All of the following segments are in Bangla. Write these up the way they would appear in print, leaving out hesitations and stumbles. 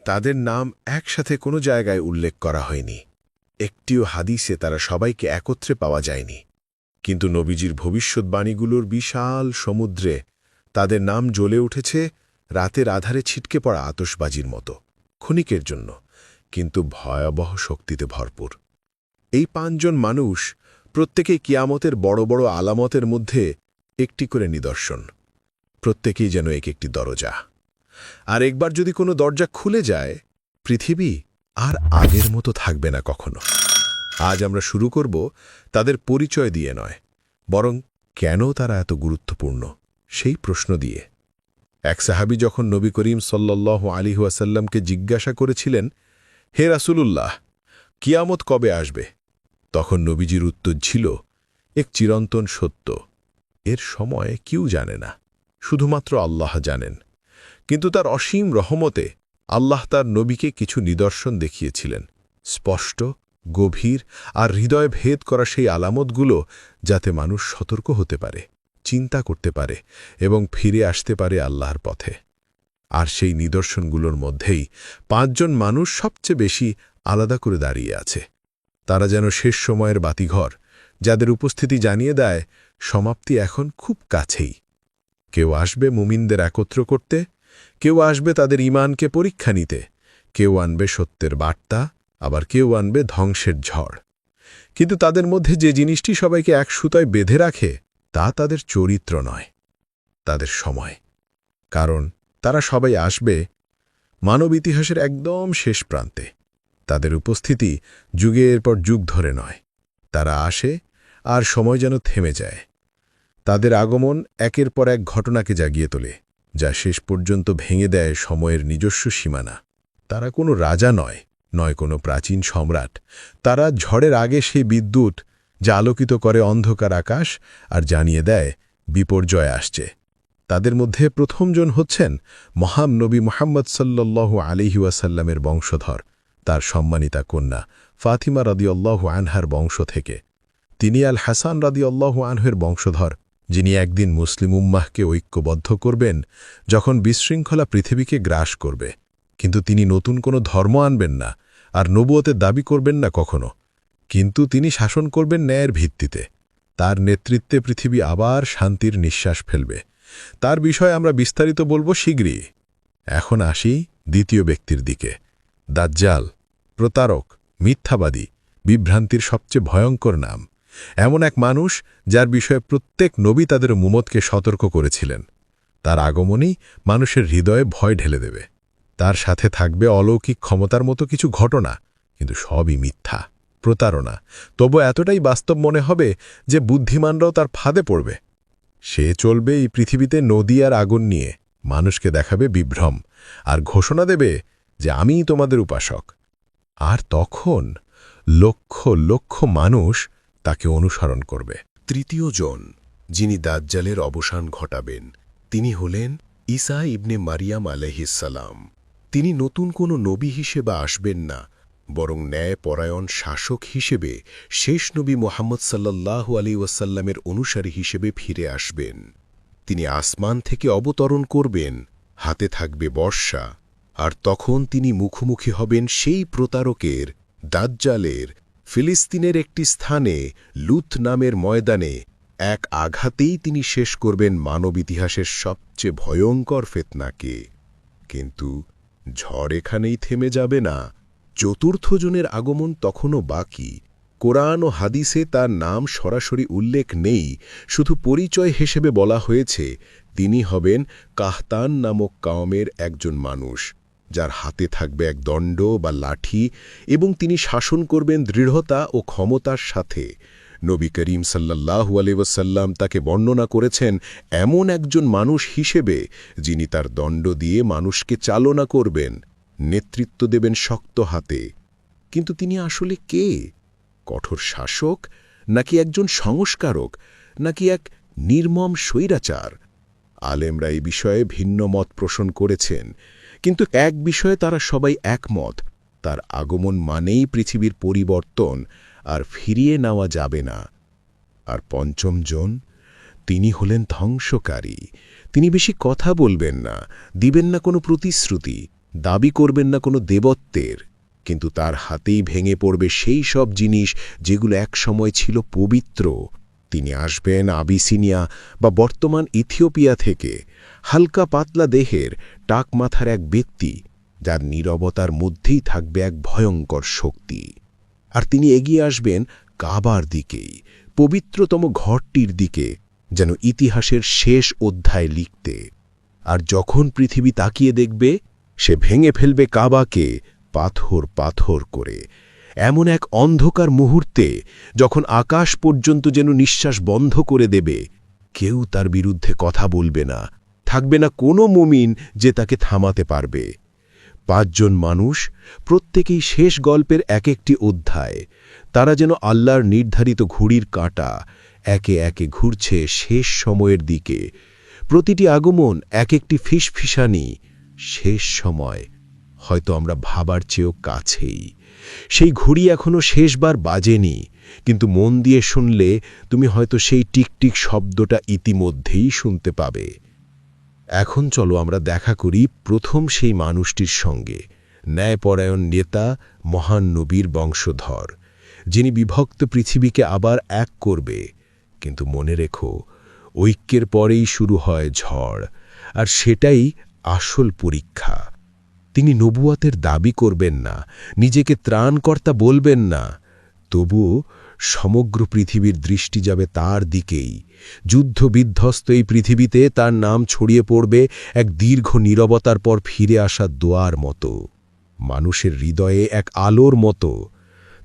তাদের নাম একসাথে কোনো জায়গায় উল্লেখ করা হয়নি। একটিও হাদিসে তারা সবাইকে একত্রে পাওয়া যায়নি। কিন্তু নবীজির ভবিষ্যৎবাণীগুলোর বিশাল সমুদ্রে তাদের নাম জ্বলে উঠেছে রাতের আধারে ছিটকে পড়া আতশবাজির মতো, ক্ষণিকের জন্য, কিন্তু ভয়াবহ শক্তিতে ভরপুর। এই 5 জন মানুষ প্রত্যেকেই কিয়ামতের বড় বড় আলামতের মধ্যে একটি করে নিদর্শন। প্রত্যেকেই যেন একটি দরজা। আর একবার যদি কোনো দরজা খুলে যায়, পৃথিবী আর আগের মতো থাকবে না কখনো। আজ আমরা শুরু করব তাদের পরিচয় দিয়ে নয়, বরং কেন তারা এত গুরুত্বপূর্ণ সেই প্রশ্ন দিয়ে। এক সাহাবী যখন নবী করিম সাল্লাল্লাহু আলাইহি ওয়াসাল্লামকে জিজ্ঞাসা করেছিলেন, হে রাসূলুল্লাহ, কিয়ামত কবে আসবে? তখন নবীজির উত্তর ছিল, এক চিরন্তন সত্য, এর সময় কেউ জানে না, শুধুমাত্র আল্লাহ জানেন। কিন্তু তার অসীম রহমতে আল্লাহ তার নবীকে কিছু নিদর্শন দেখিয়েছিলেন, স্পষ্ট, গভীর আর হৃদয় ভেদ করা সেই আলামতগুলো, যাতে মানুষ সতর্ক হতে পারে, চিন্তা করতে পারে এবং ফিরে আসতে পারে আল্লাহর পথে। আর সেই নিদর্শনগুলোর মধ্যেই 5 জন মানুষ সবচেয়ে বেশি আলাদা করে দাঁড়িয়ে আছে। তারা যেন শেষ সময়ের বাতিঘর, যাদের উপস্থিতি জানিয়ে দেয় সমাপ্তি এখন খুব কাছেই। কেউ আসবে মুমিনদের একত্র করতে, কেউ আসবে তাদের ঈমানকে পরীক্ষা নিতে, কেউ আনবে সত্যের বার্তা, আবার কেউ আনবে ধ্বংসের ঝড়। কিন্তু তাদের মধ্যে যে জিনিসটি সবাইকে এক সুতায় বেঁধে রাখে, তা তাদের চরিত্র নয়, তাদের সময়। কারণ তারা সবাই আসবে মানব ইতিহাসের একদম শেষ প্রান্তে। তাদের উপস্থিতি যুগের পর যুগ ধরে নয়, তারা আসে আর সময় যেন থেমে যায়। তাদের আগমন একের পর এক ঘটনাকে জাগিয়ে তোলে, যা শেষ পর্যন্ত ভেঙে দেয় সময়ের নিজস্ব সীমানা। তারা কোনো রাজা নয়, নয় কোনো প্রাচীন সম্রাট। তারা ঝড়ের আগে সেই বিদ্যুৎ, যা আলোকিত করে অন্ধকার আকাশ আর জানিয়ে দেয় বিপর্যয় আসছে। তাদের মধ্যে প্রথমজন হচ্ছেন মহান নবী মুহাম্মদ সাল্লাল্লাহু আলাইহি ওয়াসাল্লামের বংশধর, তার সম্মানিতা কন্যা ফাতিমা রাদিয়াল্লাহু আনহার বংশ থেকে। তিনি আল হাসান রাদিয়াল্লাহু আনহুর বংশধর, যিনি একদিন মুসলিম উম্মাহকে ঐক্যবদ্ধ করবেন যখন বিশৃঙ্খলা পৃথিবীকে গ্রাস করবে। কিন্তু তিনি নতুন কোনো ধর্ম আনবেন না, আর নবুয়তের দাবি করবেন না কখনো। কিন্তু তিনি শাসন করবেন ন্যায়ের ভিত্তিতে। তার নেতৃত্বে পৃথিবী আবার শান্তির নিঃশ্বাস ফেলবে। তার বিষয়ে আমরা বিস্তারিত বলবো শীঘ্রই। এখন আসি দ্বিতীয় ব্যক্তির দিকে। দাজ্জাল, প্রতারক, মিথ্যাবাদী, বিভ্রান্তির সবচেয়ে ভয়ঙ্কর নাম। এমন এক মানুষ যার বিষয়ে প্রত্যেক নবী তাদের উম্মতকে সতর্ক করেছিলেন। তার আগমনই মানুষের হৃদয়ে ভয় ঢেলে দেবে। তার সাথে থাকবে অলৌকিক ক্ষমতার মতো কিছু ঘটনা, কিন্তু সবই মিথ্যা, প্রতারণা। তবু এতটাই বাস্তব মনে হবে যে বুদ্ধিমানরাও তার ফাঁদে পড়বে। সে চলবে এই পৃথিবীতে নদী আর আগুন নিয়ে, মানুষকে দেখাবে বিভ্রম, আর ঘোষণা দেবে যে আমিই তোমাদের উপাসক। আর তখন লক্ষ লক্ষ মানুষ তাকে অনুসরণ করবে। তৃতীয় জন, যিনি দাজ্জালের অবসান ঘটাবেন, তিনি হলেন ঈসা ইবনে মারিয়াম আলাইহিসসালাম। তিনি নতুন কোনো নবী হিসেবে আসবেন না, বরং ন্যায়পরায়ণ শাসক হিসেবে শেষ নবী মুহাম্মদ সাল্লাল্লাহু আলাইহি ওয়াসাল্লামের অনুসারী হিসেবে ফিরে আসবেন। তিনি আসমান থেকে অবতরণ করবেন, হাতে থাকবে বর্ষা, আর তখন তিনি মুখোমুখি হবেন সেই প্রতারকের, দাজ্জালের। ফিলিস্তিনের একটি স্থানে লুত নামের ময়দানে এক আঘাতেই তিনি শেষ করবেন মানব ইতিহাসের সবচেয়ে ভয়ঙ্কর ফিতনাকে। কিন্তু ঝড় এখানেই থেমে যাবে না। চতুর্থ জনের আগমন তখনও বাকি। কোরআন ও হাদিসে তার নাম সরাসরি উল্লেখ নেই, শুধু পরিচয় হিসেবে বলা হয়েছে তিনি হবেন কাহতান নামক কওমের একজন মানুষ, যার হাতে থাকবে এক দণ্ড বা লাঠি, এবং তিনি শাসন করবেন দৃঢ়তা ও ক্ষমতার সাথে। নবী করিম সাল্লাল্লাহু আলাইহি ওয়াসাল্লাম তাকে বর্ণনা করেছেন এমন একজন মানুষ হিসেবে, যিনি তার দণ্ড দিয়ে মানুষকে চালনা করবেন, নেতৃত্ব দেবেন শক্ত হাতে। কিন্তু তিনি আসলে কে? কঠোর শাসক, নাকি একজন সংস্কারক, নাকি এক নির্মম স্বৈরাচার? আলেমরা এই বিষয়ে ভিন্ন মত পোষণ করেছেন, কিন্তু এক বিষয়ে তারা সবাই একমত: তার আগমন মানেই পৃথিবীর পরিবর্তন, আর ফিরিয়ে নেওয়া যাবে না। আর পঞ্চম জন, তিনি হলেন ধ্বংসকারী। তিনি বেশি কথা বলবেন না, দিবেন না কোনো প্রতিশ্রুতি, দাবি করবেন না কোনো দেবত্বের, কিন্তু তার হাতেই ভেঙে পড়বে সেই সব জিনিস যেগুলো একসময় ছিল পবিত্র। তিনি আসবেন আবিসিনিয়া বা বর্তমান ইথিওপিয়া থেকে, হালকা পাতলা দেহের, টাক মাথার এক ব্যক্তি, যার নীরবতার মধ্যেই থাকবে এক ভয়ঙ্কর শক্তি। আর তিনি এগিয়ে আসবেন কাবার দিকেই, পবিত্রতম ঘরটির দিকে, যেন ইতিহাসের শেষ অধ্যায় লিখতে। আর যখন পৃথিবী তাকিয়ে দেখবে, সে ভেঙে ফেলবে কাবাকে পাথর পাথর করে, এমন এক অন্ধকার মুহূর্তে যখন আকাশ পর্যন্ত যেন নিঃশ্বাস বন্ধ করে দেবে। কেউ তার বিরুদ্ধে কথা বলবে না, থাকবে না কোনো মুমিন যে তাকে থামাতে পারবে। ৫ জন মানুষ, প্রত্যেকেই শেষ গল্পের এক একটি অধ্যায়। তারা যেন আল্লাহর নির্ধারিত ঘড়ির কাঁটা, একে একে ঘুরছে শেষ সময়ের দিকে। প্রতিটি আগমন এক একটি ফিসফিসানি। শেষ সময় হয়তো আমরা ভাবার চেয়েও কাছেই। সেই ঘড়ি এখনো শেষবার বাজেনি, কিন্তু মন দিয়ে শুনলে তুমি হয়তো সেই টিকটিক শব্দটা ইতিমধ্যেই শুনতে পাবে। এখন চলো আমরা দেখা করি প্রথম সেই মানুষটির সঙ্গে, ন্যায়পরায়ণ নেতা, মহান নবীর বংশধর, যিনি বিভক্ত পৃথিবীকে আবার এক করবে। কিন্তু মনে রেখো, ঐক্যের পরেই শুরু হয় ঝড়, আর সেটাই আসল পরীক্ষা। তিনি নবুয়াতের দাবি করবেন না, নিজেকে ত্রাণকর্তা বলবেন না, তবুও সমগ্র পৃথিবীর দৃষ্টি যাবে তার দিকেই। যুদ্ধবিধ্বস্ত এই পৃথিবীতে তার নাম ছড়িয়ে পড়বে এক দীর্ঘ নীরবতার পর ফিরে আসা দোয়ার মতো, মানুষের হৃদয়ে এক আলোর মতো।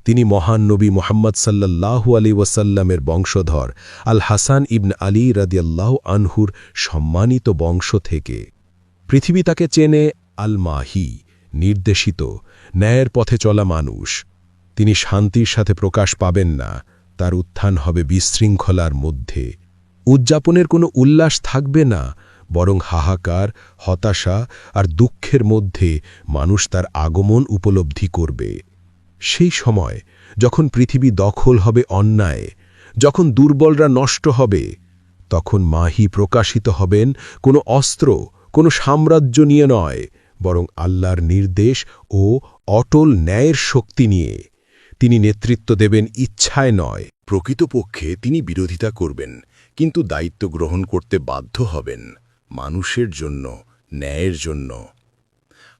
তিনি মহান নবী মুহাম্মদ সাল্লাল্লাহু আলাইহি ওয়াসাল্লামের বংশধর, আল হাসান ইবন আলী রাদিয়াল্লাহু আনহুর সম্মানিত বংশ থেকে। পৃথিবী তাকে চেনে আল মাহি, নির্দেশিত, ন্যায়ের পথে চলা মানুষ। তিনি শান্তির সাথে প্রকাশ পাবেন না, তার উত্থান হবে বিশৃঙ্খলার মধ্যে। উদযাপনের কোনো উল্লাস থাকবে না, বরং হাহাকার, হতাশা আর দুঃখের মধ্যে মানুষ তার আগমন উপলব্ধি করবে। সেই সময় যখন পৃথিবী দখল হবে অন্যায়, যখন দুর্বলরা নষ্ট হবে, তখন মাহি প্রকাশিত হবেন কোনো অস্ত্র, কোনো সাম্রাজ্য নিয়ে নয়, বরং আল্লাহর নির্দেশ ও অটল ন্যায়ের শক্তি নিয়ে। তিনি নেতৃত্ব দেবেন ইচ্ছায় নয়। প্রকৃতপক্ষে তিনি বিরোধিতা করবেন, কিন্তু দায়িত্ব গ্রহণ করতে বাধ্য হবেন, মানুষের জন্য, ন্যায়ের জন্য।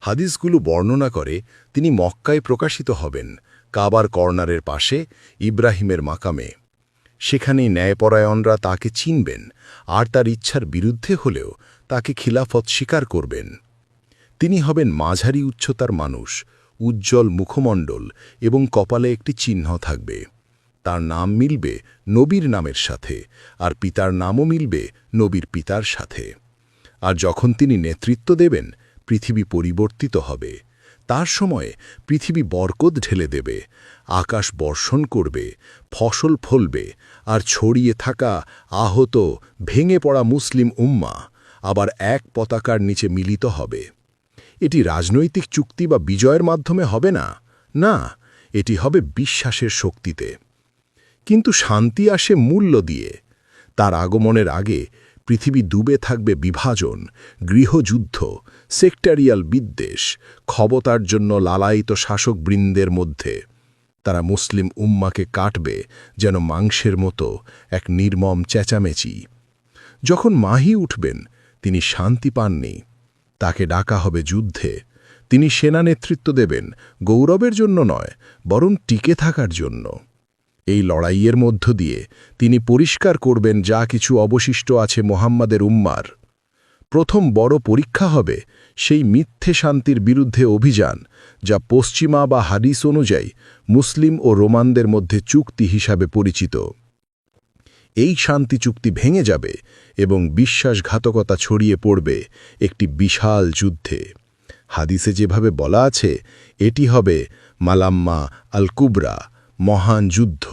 হাদিসগুলো বর্ণনা করে তিনি মক্কায় প্রকাশিত হবেন, কাবার কর্নারের পাশে, ইব্রাহিমের মাকামে। সেখানেই ন্যায়পরায়ণরা তাকে চিনবেন, আর তার ইচ্ছার বিরুদ্ধে হলেও তাকে খিলাফত স্বীকার করবেন। তিনি হবেন মাঝারি উচ্চতার মানুষ, উজ্জ্বল মুখমণ্ডল এবং কপালে একটি চিহ্ন থাকবে। তার নাম মিলবে নবীর নামের সাথে, আর পিতার নামও মিলবে নবীর পিতার সাথে। আর যখন তিনি নেতৃত্ব দেবেন, পৃথিবী পরিবর্তিত হবে। তার সময়ে পৃথিবী বরকত ঢেলে দেবে, আকাশ বর্ষণ করবে, ফসল ফলবে, আর ছড়িয়ে থাকা আহত, ভেঙে পড়া মুসলিম উম্মাহ আবার এক পতাকার নিচে মিলিত হবে। এটি রাজনৈতিক চুক্তি বা বিজয়ের মাধ্যমে হবে না, না, এটি হবে বিশ্বাসের শক্তিতে। কিন্তু শান্তি আসে মূল্য দিয়ে। তার আগমনের আগে পৃথিবী ডুবে থাকবে বিভাজন, গৃহযুদ্ধ, সেক্টারিয়াল বিদ্বেষ, ক্ষমতার জন্য লালায়িত শাসকবৃন্দের মধ্যে। তারা মুসলিম উম্মাকে কাটবে যেন মাংসের মতো, এক নির্মম চেঁচামেচি। যখন মাহি উঠবেন, তিনি শান্তি পাননি, তাকে ডাকা হবে যুদ্ধে। তিনি সেনা নেতৃত্ব দেবেন, গৌরবের জন্য নয়, বরং টিকে থাকার জন্য। এই লড়াইয়ের মধ্য দিয়ে তিনি পরিষ্কার করবেন যা কিছু অবশিষ্ট আছে মুহাম্মাদের উম্মার। প্রথম বড় পরীক্ষা হবে সেই মিথ্যে শান্তির বিরুদ্ধে অভিযান, যা পশ্চিমা বা হাদিস অনুযায়ী মুসলিম ও রোমানদের মধ্যে চুক্তি হিসাবে পরিচিত। এই শান্তি চুক্তি ভেঙে যাবে এবং বিশ্বাসঘাতকতা ছড়িয়ে পড়বে একটি বিশাল যুদ্ধে। হাদিসে যেভাবে বলা আছে, এটি হবে মালাম্মা আল কুবরা, মহান যুদ্ধ।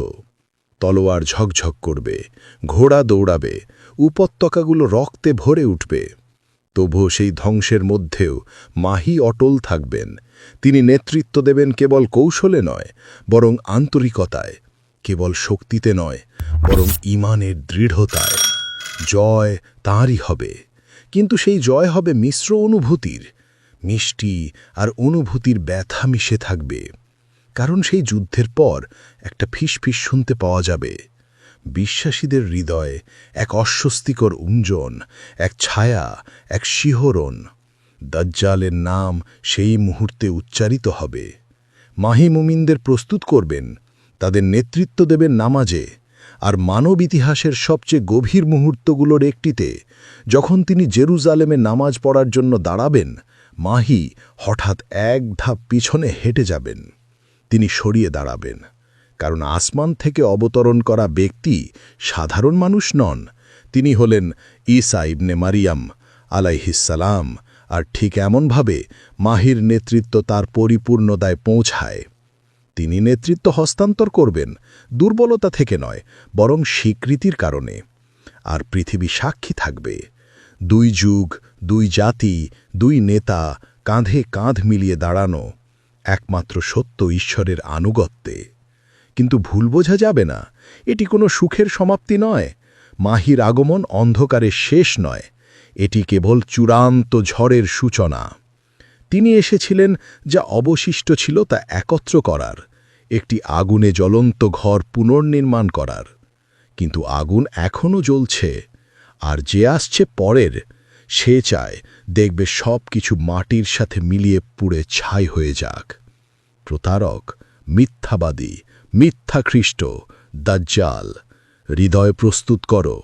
তলোয়ার ঝকঝক করবে, ঘোড়া দৌড়াবে, উপত্যকাগুলো রক্তে ভরে উঠবে। তবুও সেই ধ্বংসের মধ্যেও মাহি অটল থাকবেন। তিনি নেতৃত্ব দেবেন কেবল কৌশলে নয়, বরং আন্তরিকতায়, কেবল শক্তিতে নয়, বরং ঈমানের দৃঢ়তায়। জয় তাঁরই হবে, কিন্তু সেই জয় হবে মিশ্র অনুভূতির। মিষ্টি আর অনুভূতির ব্যথা মিশে থাকবে, কারণ সেই যুদ্ধের পর একটা ফিসফিস শুনতে পাওয়া যাবে। বিশ্বাসীদের হৃদয়ে এক অস্বস্তিকর উঞ্জন, এক ছায়া, এক শিহরণ। দাজ্জালের নাম সেই মুহূর্তে উচ্চারিত হবে। মাহি মুমিনদের প্রস্তুত করবেন, তাদের নেতৃত্ব দেবেন নামাজে। আর মানব ইতিহাসের সবচেয়ে গভীর মুহূর্তগুলোর একটিতে, যখন তিনি জেরুজালেমে নামাজ পড়ার জন্য দাঁড়াবেন, মাহি হঠাৎ এক ধাপ পিছনে হেঁটে যাবেন। তিনি সরিয়ে দাঁড়াবেন, কারণ আসমান থেকে অবতরণ করা ব্যক্তি সাধারণ মানুষ নন। তিনি হলেন ঈসা ইবনে মারিয়াম আলাইহিসসালাম। আর ঠিক এমনভাবে মাহির নেতৃত্ব তার পরিপূর্ণতায় পৌঁছায়। তিনি নেতৃত্ব হস্তান্তর করবেন দুর্বলতা থেকে নয়, বরং স্বীকৃতির কারণে। আর পৃথিবী সাক্ষী থাকবে। 2 যুগ, 2 জাতি, 2 নেতা কাঁধে কাঁধ মিলিয়ে দাঁড়ানো, একমাত্র সত্য ঈশ্বরের আনুগত্যে। কিন্তু ভুল বোঝা যাবে না, এটি কোনো সুখের সমাপ্তি নয়। মাহির আগমন অন্ধকারের শেষ নয়, এটি কেবল চূড়ান্ত ঝড়ের সূচনা। তিনি এসেছিলেন যা অবশিষ্ট ছিল তা একত্র করার, একটি আগুনে জ্বলন্ত ঘর পুনর্নির্মাণ করার। কিন্তু আগুন এখনও জ্বলছে, আর যে আসছে পরের, সে চায় দেখবে সব কিছু মাটির সাথে মিলিয়ে পুড়ে ছাই হয়ে যাক। প্রতারক, মিথ্যাবাদী, মিথ্যা খ্রিস্ট, দাজ্জাল, হৃদয় প্রস্তুত করো,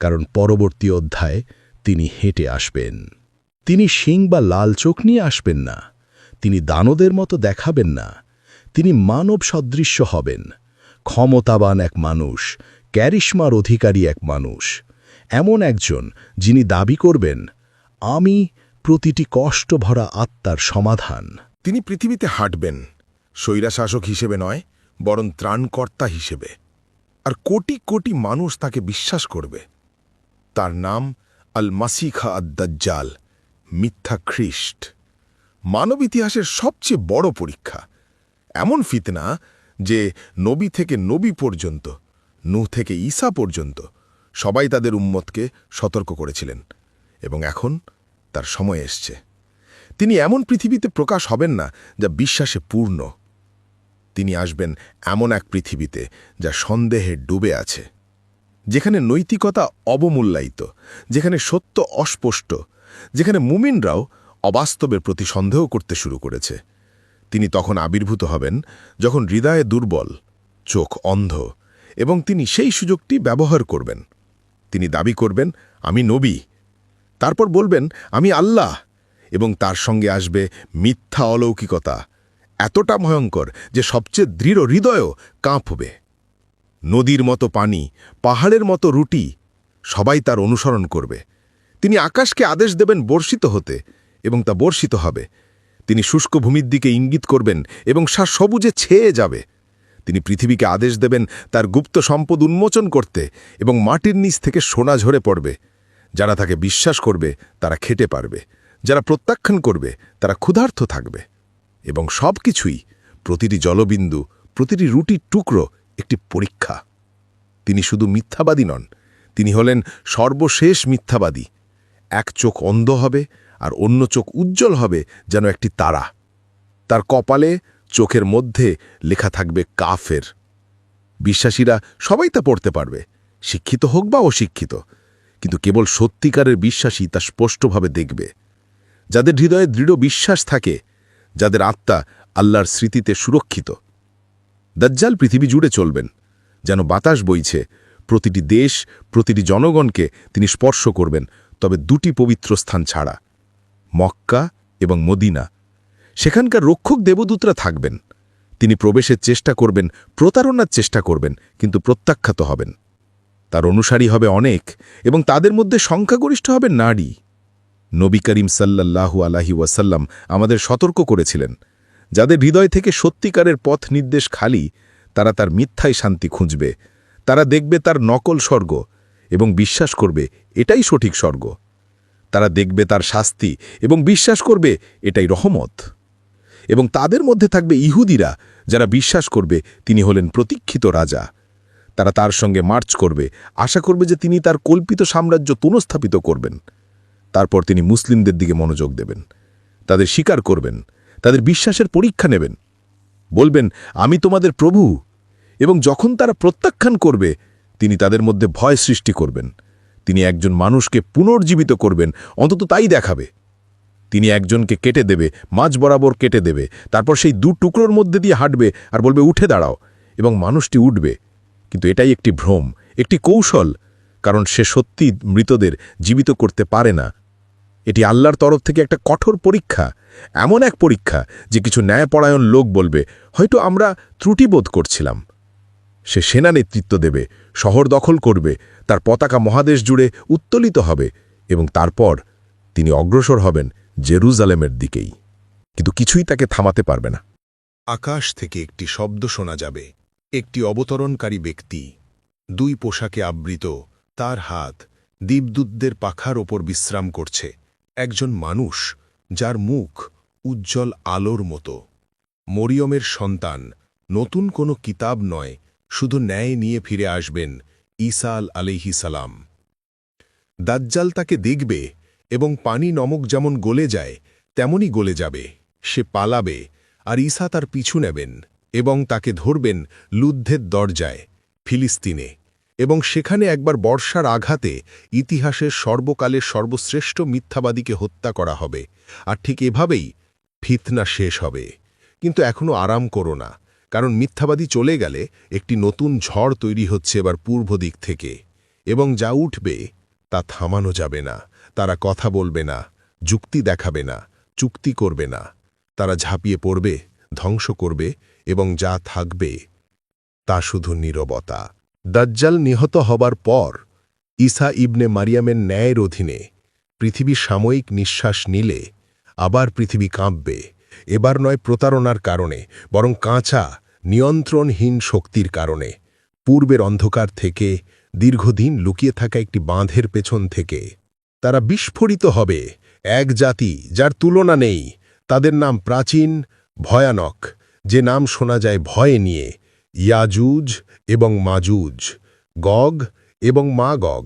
কারণ পরবর্তী অধ্যায়ে তিনি হেঁটে আসবেন। তিনি শিং বা লাল চোখ নিয়ে আসবেন না, তিনি দানবের মতো দেখাবেন না। তিনি মানব সদৃশ্য হবেন, ক্ষমতাবান এক মানুষ, ক্যারিশমার অধিকারী এক মানুষ, এমন একজন যিনি দাবি করবেন, আমি প্রতিটি কষ্ট ভরা আত্মার সমাধান। তিনি পৃথিবীতে হাঁটবেন, স্বৈরাশাসক হিসেবে নয়, বরং ত্রাণকর্তা হিসেবে। আর কোটি কোটি মানুষ তাকে বিশ্বাস করবে। তার নাম আল মাসিখা আদ-দাজ্জাল, মিথ্যা খ্রিস্ট। মানব ইতিহাসের সবচেয়ে বড় পরীক্ষা। এমন ফিতনা যে নবী থেকে নবী পর্যন্ত, নূহ থেকে ঈসা পর্যন্ত সবাই তাদের উম্মতকে সতর্ক করেছিলেন। এবং এখন তার সময় এসছে। তিনি এমন পৃথিবীতে প্রকাশ হবেন না যা বিশ্বাসে পূর্ণ। তিনি আসবেন এমন এক পৃথিবীতে যা সন্দেহে ডুবে আছে, যেখানে নৈতিকতা অবমূল্যায়িত, যেখানে সত্য অস্পষ্ট, যেখানে মুমিনরাও অবাস্তবের প্রতি সন্দেহ করতে শুরু করেছে। তিনি তখন আবির্ভূত হবেন যখন হৃদয়ে দুর্বল, চোখ অন্ধ, এবং তিনি সেই সুযোগটি ব্যবহার করবেন। তিনি দাবি করবেন, আমি নবী। তারপর বলবেন, আমি আল্লাহ। এবং তার সঙ্গে আসবে মিথ্যা অলৌকিকতা, এতটা ভয়ঙ্কর যে সবচেয়ে দৃঢ় হৃদয়ও কাঁপবে। নদীর মতো পানি, পাহাড়ের মতো রুটি, সবাই তার অনুসরণ করবে। তিনি আকাশকে আদেশ দেবেন বর্ষিত হতে, এবং তা বর্ষিত হবে। তিনি শুষ্ক ভূমির দিকে ইঙ্গিত করবেন এবং সবুজে ছেয়ে যাবে। তিনি পৃথিবীকে আদেশ দেবেন তার গুপ্ত সম্পদ উন্মোচন করতে, এবং মাটির নিচ থেকে সোনা ঝরে পড়বে। যারা তাকে বিশ্বাস করবে তারা খেতে পারবে, যারা প্রত্যাখ্যান করবে তারা ক্ষুধার্ত থাকবে। এবং সব কিছুই, প্রতিটি জলবিন্দু, প্রতিটি রুটির টুকরো একটি পরীক্ষা। তিনি শুধু মিথ্যাবাদী নন, তিনি হলেন সর্বশেষ মিথ্যাবাদী। এক চোখ অন্ধ হবে আর অন্য চোখ উজ্জ্বল হবে যেন একটি তারা। তার কপালে, চোখের মধ্যে লেখা থাকবে কাফের। বিশ্বাসীরা সবাই তা পড়তে পারবে, শিক্ষিত হোক বা অশিক্ষিত, কিন্তু কেবল সত্যিকারের বিশ্বাসী তা স্পষ্টভাবে দেখবে। যাদের হৃদয়ে দৃঢ় বিশ্বাস থাকে, যাদের আত্মা আল্লাহর স্মৃতিতে সুরক্ষিত। দাজ্জাল পৃথিবী জুড়ে চলবেন যেন বাতাস বইছে। প্রতিটি দেশ, প্রতিটি জনগণকে তিনি স্পর্শ করবেন, তবে 2টি পবিত্র স্থান ছাড়া, মক্কা এবং মদিনা। সেখানকার রক্ষক দেবদূতরা থাকবেন। তিনি প্রবেশের চেষ্টা করবেন, প্রতারণার চেষ্টা করবেন, কিন্তু প্রত্যাখ্যাত হবেন। তার অনুসারী হবে অনেক, এবং তাদের মধ্যে সংখ্যাগরিষ্ঠ হবে নারী। নবী করিম সাল্লাল্লাহু আলাইহি ওয়াসাল্লাম আমাদের সতর্ক করেছিলেন, যাদের হৃদয় থেকে সত্যিকারের পথ নির্দেশ খালি, তারা তার মিথ্যায় শান্তি খুঁজবে। তারা দেখবে তার নকল স্বর্গ এবং বিশ্বাস করবে এটাই সঠিক স্বর্গ। তারা দেখবে তার শাস্তি এবং বিশ্বাস করবে এটাই রহমত। এবং তাদের মধ্যে থাকবে ইহুদিরা, যারা বিশ্বাস করবে তিনি হলেন প্রতীক্ষিত রাজা। তারা তার সঙ্গে মার্চ করবে, আশা করবে যে তিনি তার কল্পিত সাম্রাজ্য পুনঃস্থাপিত করবেন। তারপর তিনি মুসলিমদের দিকে মনোযোগ দেবেন। তাদের স্বীকার করবেন, তাদের বিশ্বাসের পরীক্ষা নেবেন, বলবেন আমি তোমাদের প্রভু, এবং যখন তারা প্রত্যাখ্যান করবে তিনি তাদের মধ্যে ভয় সৃষ্টি করবেন। তিনি একজন মানুষকে পুনর্জীবিত করবেন, অন্তত তাই দেখাবে। তিনি একজনকে কেটে দেবে, মাঝ বরাবর কেটে দেবে, তারপর সেই দু টুকরোর মধ্যে দিয়ে হাঁটবে আর বলবে উঠে দাঁড়াও, এবং মানুষটি উঠবে। কিন্তু এটাই একটি ভ্রম, একটি কৌশল, কারণ সে সত্যি মৃতদের জীবিত করতে পারে না। এটি আল্লাহর তরফ থেকে একটা কঠোর পরীক্ষা, এমন এক পরীক্ষা যে কিছু ন্যায়পরায়ণ লোক বলবে হয়তো আমরা ত্রুটিবোধ করছিলাম। সে সেনা নেতৃত্ব দেবে, শহর দখল করবে, তার পতাকা মহাদেশ জুড়ে উত্তোলিত হবে, এবং তারপর তিনি অগ্রসর হবেন জেরুজালেমের দিকেই। কিন্তু কিছুই তাকে থামাতে পারবে না। আকাশ থেকে একটি শব্দ শোনা যাবে। একটি অবতরণকারী ব্যক্তি, 2 পোশাকে আবৃত, তার হাত দীপদূতদের পাখার ওপর বিশ্রাম করছে। একজন মানুষ যার মুখ উজ্জ্বল আলোর মতো। মরিয়মের সন্তান, নতুন কোনো কিতাব নয়, শুধু ন্যায় নিয়ে ফিরে আসবেন ঈসা আলাইহিস সালাম। দাজ্জাল তাকে দেখবে এবং পানি নমক যেমন গলে যায় তেমনই গলে যাবে। সে পালাবে আর ঈসা তার পিছু নেবেন এবং তাকে ধরবেন লুদ্ধের দরজায়, ফিলিস্তিনে, এবং সেখানে একবার বর্ষার আঘাতে ইতিহাসের সর্বকালের সর্বশ্রেষ্ঠ মিথ্যাবাদীকে হত্যা করা হবে। আর ঠিক এভাবেই ফিতনা শেষ হবে। কিন্তু এখনও আরাম করো না, কারণ মিথ্যাবাদী চলে গেলে একটি নতুন ঝড় তৈরি হচ্ছে এবার পূর্ব দিক থেকে, এবং যা উঠবে তা থামানো যাবে না। তারা কথা বলবে না, যুক্তি দেখাবে না, চুক্তি করবে না। তারা ঝাঁপিয়ে পড়বে, ধ্বংস করবে, এবং যা থাকবে তা শুধু নীরবতা। দাজ্জাল নিহত হবার পর ঈসা ইবনে মারিয়ামের ন্যায়ের অধীনে পৃথিবী সাময়িক নিঃশ্বাস নিলে আবার পৃথিবী কাঁপবে। এবার নয় প্রতারণার কারণে, বরং কাঁচা, নিয়ন্ত্রণহীন শক্তির কারণে। পূর্বের অন্ধকার থেকে, দীর্ঘদিন লুকিয়ে থাকা একটি বাঁধের পেছন থেকে তারা বিস্ফোরিত হবে। এক জাতি যার তুলনা নেই, তাদের নাম প্রাচীন, ভয়ানক, যে নাম শোনা যায় ভয়ে নিয়ে, ইয়াজুজ এবং মাজুজ, গগ এবং মাগগ।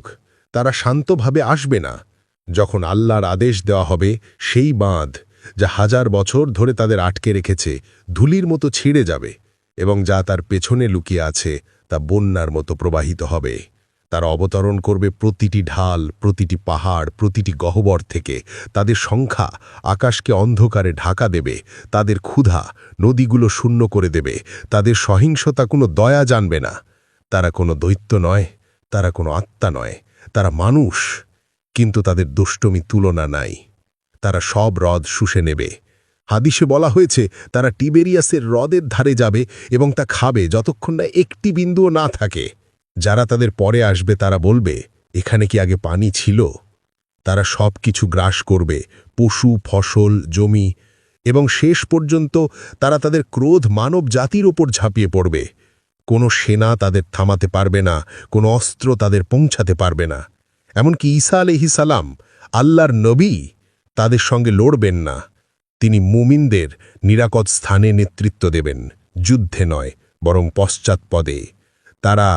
তারা শান্তভাবে আসবে না। যখন আল্লাহর আদেশ দেওয়া হবে, সেই বাঁধ যা 1000 বছর ধরে তাদের আটকে রেখেছে ধুলির মতো ছিঁড়ে যাবে, এবং যা তার পেছনে লুকিয়ে আছে তা বন্যার মতো প্রবাহিত হবে। তারা অবতরণ করবে প্রতিটি ঢাল, প্রতিটি পাহাড়, প্রতিটি গহ্বর থেকে। তাদের সংখ্যা আকাশকে অন্ধকারে ঢাকা দেবে, তাদের ক্ষুধা নদীগুলো শূন্য করে দেবে, তাদের সহিংসতা কোনো দয়া জানবে না। তারা কোনো দৈত্য নয়, তারা কোনো আত্মা নয়, তারা মানুষ, কিন্তু তাদের দুষ্টমি তুলনা নাই। তারা সব হ্রদ শুষে নেবে। হাদিসে বলা হয়েছে তারা টিবেরিয়াসের হ্রদের ধারে যাবে এবং তা খাবে যতক্ষণ না একটি বিন্দুও না থাকে। যারা তাদের পরে আসবে তারা বলবে, এখানে কি আগে পানি ছিল? তারা সব কিছু গ্রাস করবে, পশু, ফসল, জমি, এবং শেষ পর্যন্ত তারা তাদের ক্রোধ মানব জাতির ওপর ঝাঁপিয়ে পড়বে। কোনো সেনা তাদের থামাতে পারবে না, কোনো অস্ত্র তাদের পৌঁছাতে পারবে না। এমনকি ঈসা আলাইহিস সালাম, আল্লাহর নবী, তাদের সঙ্গে লড়বেন না। তিনি মুমিনদের নিরাপদ স্থানে নেতৃত্ব দেবেন, যুদ্ধে নয়, বরং পশ্চাৎপদে। তারা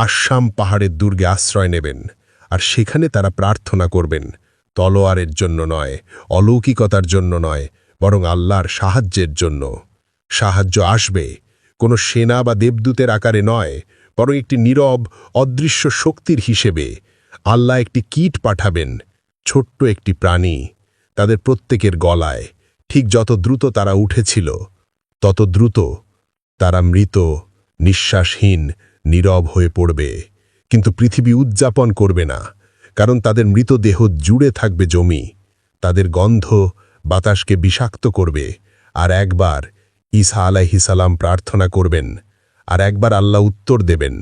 আসাম পাহাড়ের দুর্গে আশ্রয় নেবেন, আর সেখানে তারা প্রার্থনা করবেন, তলোয়ারের জন্য নয়, অলৌকিকতার জন্য নয়, বরং আল্লাহর সাহায্যের জন্য। সাহায্য আসবে কোনো সেনা বা দেবদূতের আকারে নয়, বরং একটি নীরব, অদৃশ্য শক্তির হিসেবে। আল্লাহ একটি কীট পাঠাবেন, ছোট্ট একটি প্রাণী, তাদের প্রত্যেকের গলায়। ঠিক যত দ্রুত তারা উঠেছিল, তত দ্রুত তারা মৃত, নিঃশ্বাসহীন, নীরব হয়ে পড়বে। কিন্তু পৃথিবী উদযাপন করবে না, কারণ তাদের মৃতদেহ জুড়ে থাকবে জমি। তাদের গন্ধ বাতাসকে বিষাক্ত করবে। আর একবার ঈসা আলাইহিস সালাম প্রার্থনা করবেন, আর একবার আল্লাহ উত্তর দেবেন।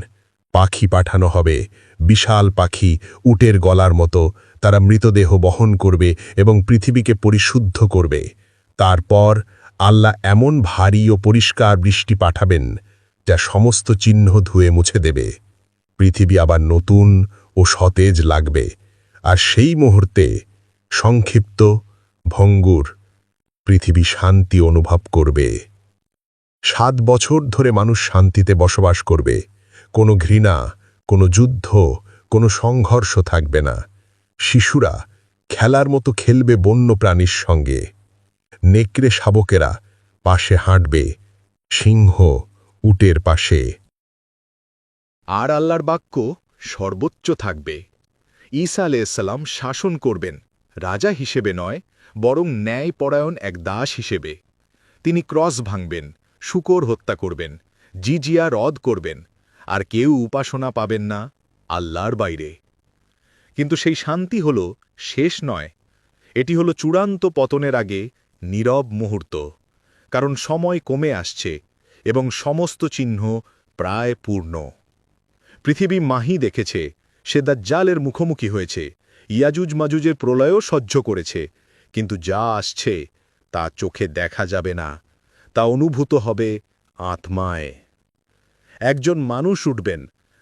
পাখি পাঠানো হবে, বিশাল পাখি, উটের গলার মতো। তারা মৃতদেহ বহন করবে এবং পৃথিবীকে পরিশুদ্ধ করবে। তারপর আল্লাহ এমন ভারী ও পরিষ্কার বৃষ্টি পাঠাবেন যা সমস্ত চিহ্ন ধুয়ে মুছে দেবে। পৃথিবী আবার নতুন ও সতেজ লাগবে। আর সেই মুহূর্তে সংক্ষিপ্ত, ভঙ্গুর পৃথিবী শান্তি অনুভব করবে। 7 বছর ধরে মানুষ শান্তিতে বসবাস করবে। কোনো ঘৃণা, কোনো যুদ্ধ, কোনো সংঘর্ষ থাকবে না। শিশুরা খেলার মতো খেলবে বন্য প্রাণীর সঙ্গে। নেকড়ে শাবকেরা পাশে হাঁটবে, সিংহ উটের পাশে। আর আল্লাহর বাক্য সর্বোচ্চ থাকবে। ঈসা আলাইহিসসালাম শাসন করবেন, রাজা হিসেবে নয়, বরং ন্যায়পরায়ণ এক দাস হিসেবে। তিনি ক্রস ভাঙবেন, শূকর হত্যা করবেন, জিজিয়া রদ করবেন, আর কেউ উপাসনা পাবেন না আল্লাহর বাইরে। কিন্তু সেই শান্তি হল শেষ নয়, এটি হল চূড়ান্ত পতনের আগে নীরব মুহূর্ত। কারণ সময় কমে আসছে এবং সমস্ত চিহ্ন প্রায় পূর্ণ। পৃথিবী মাহি দেখেছে, সে দাজ্জালের মুখোমুখি হয়েছে, ইয়াজুজ মাজুজের প্রলয়ও সহ্য করেছে, কিন্তু যা আসছে তা চোখে দেখা যাবে না, তা অনুভূত হবে আত্মায়। একজন মানুষ উঠবেন,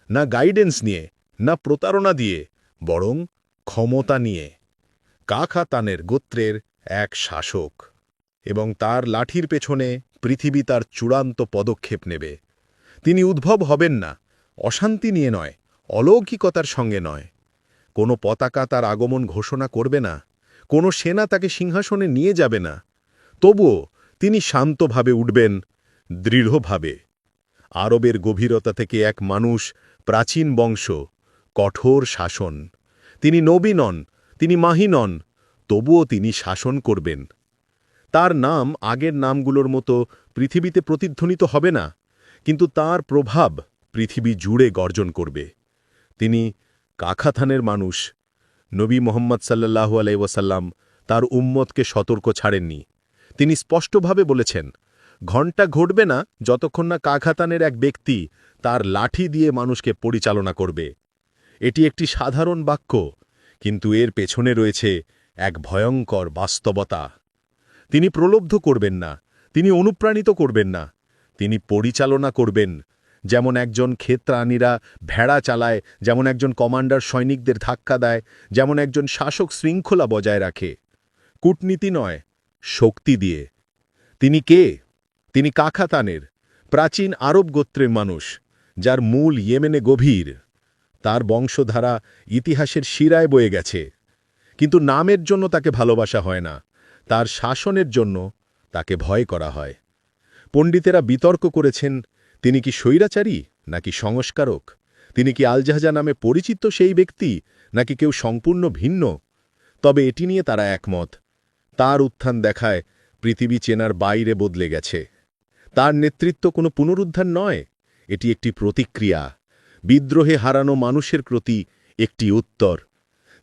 না গাইডেন্স নিয়ে, না প্রতারণা দিয়ে, বরং ক্ষমতা নিয়ে। কাখাতানের গোত্রের এক শাসক, এবং তার লাঠির পেছনে পৃথিবী তার চূড়ান্ত পদক্ষেপ নেবে। তিনি উদ্ভব হবেন না, অশান্তি নিয়ে নয়, অলৌকিকতার সঙ্গে নয়। কোনো পতাকা তার আগমন ঘোষণা করবে না, কোনো সেনা তাকে সিংহাসনে নিয়ে যাবে না। তবুও তিনি শান্তভাবে উঠবেন, দৃঢ়ভাবে। আরবের গভীরতা থেকে এক মানুষ, প্রাচীন বংশ, কঠোর শাসন। তিনি নবী নন, তিনি মাহি নন, তবুও তিনি শাসন করবেন। তার নাম আগের নামগুলোর মতো পৃথিবীতে প্রতিধ্বনিত হবে না, কিন্তু তার প্রভাব পৃথিবী জুড়ে গর্জন করবে। তিনি কাখাথানের মানুষ। নবী মোহাম্মদ সাল্লাল্লাহু আলাইহি ওয়াসাল্লাম তার উম্মতকে সতর্ক ছাড়েননি। তিনি স্পষ্টভাবে বলেছেন, ঘণ্টা ঘটবে না যতক্ষণ না কাখাতানের এক ব্যক্তি তার লাঠি দিয়ে মানুষকে পরিচালনা করবে। এটি একটি সাধারণ বাক্য, কিন্তু এর পেছনে রয়েছে এক ভয়ঙ্কর বাস্তবতা। তিনি প্রলুব্ধ করবেন না, তিনি অনুপ্রাণিত করবেন না, তিনি পরিচালনা করবেন। যেমন একজন ক্ষেত্রানীরা ভেড়া চালায়, যেমন একজন কমান্ডার সৈনিকদের ধাক্কা দেয়, যেমন একজন শাসক শৃঙ্খলা বজায় রাখে। কূটনীতি নয়, শক্তি দিয়ে। তিনি কে? তিনি কাখাতানের, প্রাচীন আরব গোত্রের মানুষ, যার মূল ইয়েমেনে গভীর। তার বংশধারা ইতিহাসের শিরায় বয়ে গেছে। কিন্তু নামের জন্য তাকে ভালোবাসা হয় না, তার শাসনের জন্য তাকে ভয় করা হয়। পণ্ডিতেরা বিতর্ক করেছেন, তিনি কি স্বৈরাচারী নাকি সংস্কারক? তিনি কি আলজাহজা নামে পরিচিত সেই ব্যক্তি, নাকি কেউ সম্পূর্ণ ভিন্ন? তবে এটি নিয়ে তারা একমত। তার উত্থান দেখায় পৃথিবী চেনার বাইরে বদলে গেছে। তার নেতৃত্ব কোনো পুনরুদ্ধার নয়, এটি একটি প্রতিক্রিয়া, বিদ্রোহে হারানো মানুষের প্রতি একটি উত্তর।